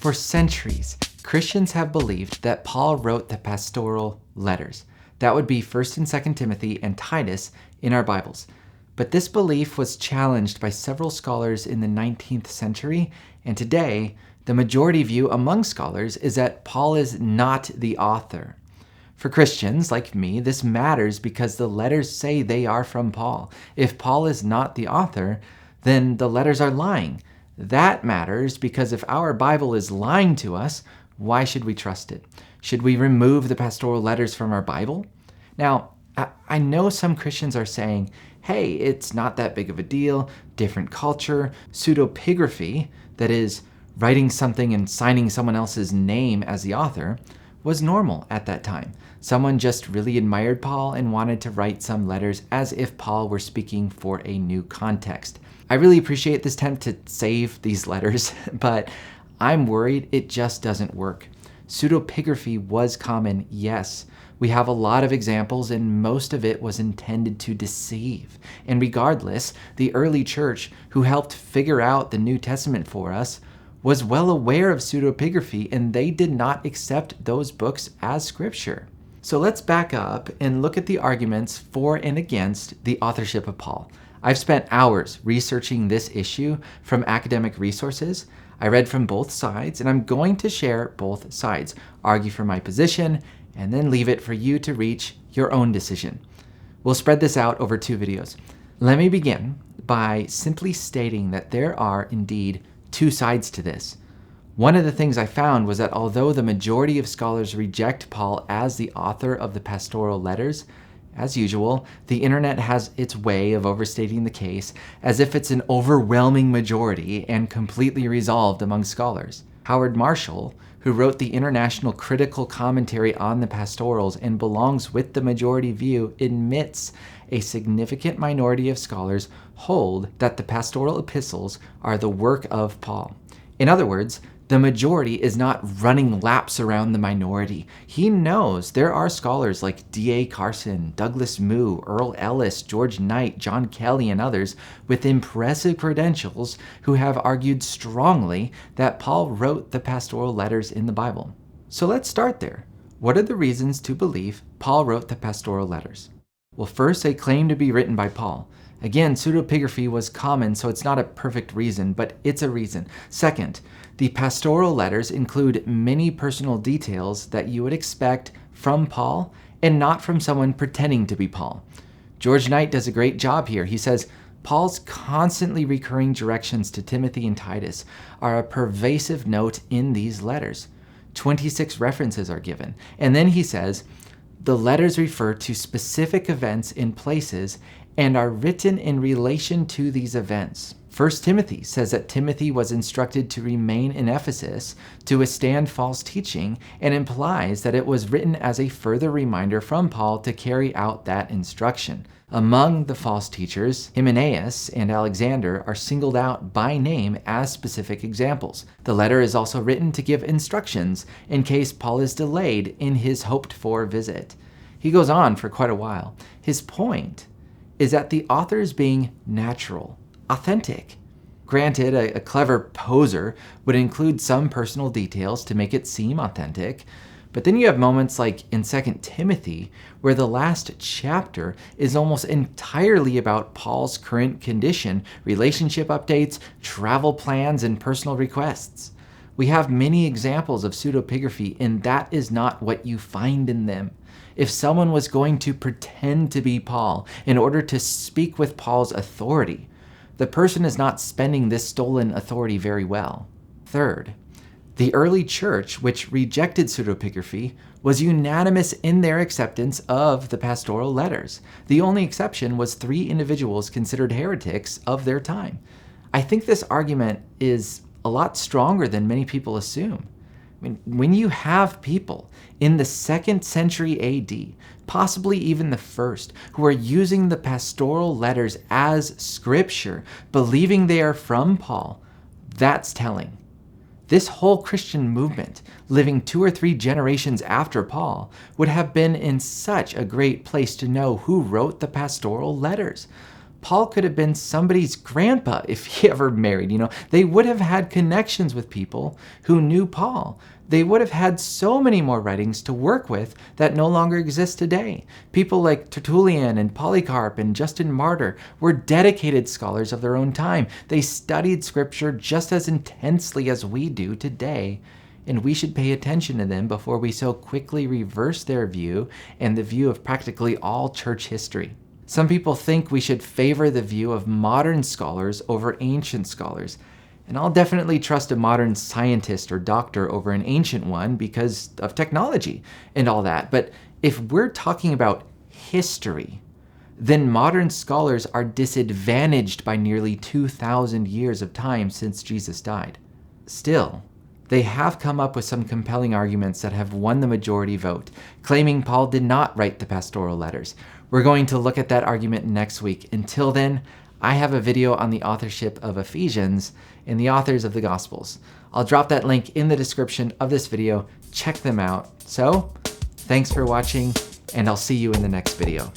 For centuries, Christians have believed that Paul wrote the Pastoral Letters. That would be 1st and 2nd Timothy and Titus in our Bibles. But this belief was challenged by several scholars in the 19th century, and today, the majority view among scholars is that Paul is not the author. For Christians like me, this matters because the letters say they are from Paul. If Paul is not the author, then the letters are lying. That matters because if our Bible is lying to us, why should we trust it? Should we remove the pastoral letters from our Bible? Now, I know some Christians are saying, hey, it's not that big of a deal, different culture, pseudepigraphy, that is, writing something and signing someone else's name as the author, was normal at that time. Someone just really admired Paul and wanted to write some letters as if Paul were speaking for a new context. I really appreciate this attempt to save these letters, but I'm worried it just doesn't work. Pseudepigraphy was common, yes. We have a lot of examples, and most of it was intended to deceive. And regardless, the early church, who helped figure out the New Testament for us, was well aware of pseudepigraphy, and they did not accept those books as scripture. So let's back up and look at the arguments for and against the authorship of Paul. I've spent hours researching this issue from academic resources. I read from both sides, and I'm going to share both sides, argue for my position, and then leave it for you to reach your own decision. We'll spread this out over 2 videos. Let me begin by simply stating that there are indeed 2 sides to this. One of the things I found was that although the majority of scholars reject Paul as the author of the pastoral letters, as usual, the internet has its way of overstating the case as if it's an overwhelming majority and completely resolved among scholars. Howard Marshall, who wrote the International Critical Commentary on the Pastorals and belongs with the majority view, admits a significant minority of scholars hold that the pastoral epistles are the work of Paul. In other words, the majority is not running laps around the minority. He knows there are scholars like D.A. Carson, Douglas Moo, Earl Ellis, George Knight, John Kelly, and others with impressive credentials who have argued strongly that Paul wrote the pastoral letters in the Bible. So let's start there. What are the reasons to believe Paul wrote the pastoral letters? Well, first, they claim to be written by Paul. Again, pseudepigraphy was common, so it's not a perfect reason, but it's a reason. Second, the pastoral letters include many personal details that you would expect from Paul and not from someone pretending to be Paul. George Knight does a great job here. He says, Paul's constantly recurring directions to Timothy and Titus are a pervasive note in these letters. 26 references are given. And then he says, the letters refer to specific events in places and are written in relation to these events. 1 Timothy says that Timothy was instructed to remain in Ephesus to withstand false teaching, and implies that it was written as a further reminder from Paul to carry out that instruction. Among the false teachers, Hymenaeus and Alexander are singled out by name as specific examples. The letter is also written to give instructions in case Paul is delayed in his hoped-for visit. He goes on for quite a while. His point is that the author is being natural, authentic. Granted, a clever poser would include some personal details to make it seem authentic, but then you have moments like in 2 Timothy, where the last chapter is almost entirely about Paul's current condition, relationship updates, travel plans, and personal requests. We have many examples of pseudepigraphy, and that is not what you find in them. If someone was going to pretend to be Paul in order to speak with Paul's authority, the person is not spending this stolen authority very well. Third, the early church, which rejected pseudepigraphy, was unanimous in their acceptance of the pastoral letters. The only exception was 3 individuals considered heretics of their time. I think this argument is a lot stronger than many people assume. When you have people in the 2nd century AD, possibly even the 1st, who are using the pastoral letters as scripture, believing they are from Paul, that's telling. This whole Christian movement, living 2 or 3 generations after Paul, would have been in such a great place to know who wrote the pastoral letters. Paul could have been somebody's grandpa if he ever married. They would have had connections with people who knew Paul. They would have had so many more writings to work with that no longer exist today. People like Tertullian and Polycarp and Justin Martyr were dedicated scholars of their own time. They studied Scripture just as intensely as we do today, and we should pay attention to them before we so quickly reverse their view and the view of practically all church history. Some people think we should favor the view of modern scholars over ancient scholars. And I'll definitely trust a modern scientist or doctor over an ancient one because of technology and all that. But if we're talking about history, then modern scholars are disadvantaged by nearly 2,000 years of time since Jesus died. Still, they have come up with some compelling arguments that have won the majority vote, claiming Paul did not write the Pastoral Letters. We're going to look at that argument next week. Until then, I have a video on the authorship of Ephesians and the authors of the Gospels. I'll drop that link in the description of this video. Check them out. So, thanks for watching, and I'll see you in the next video.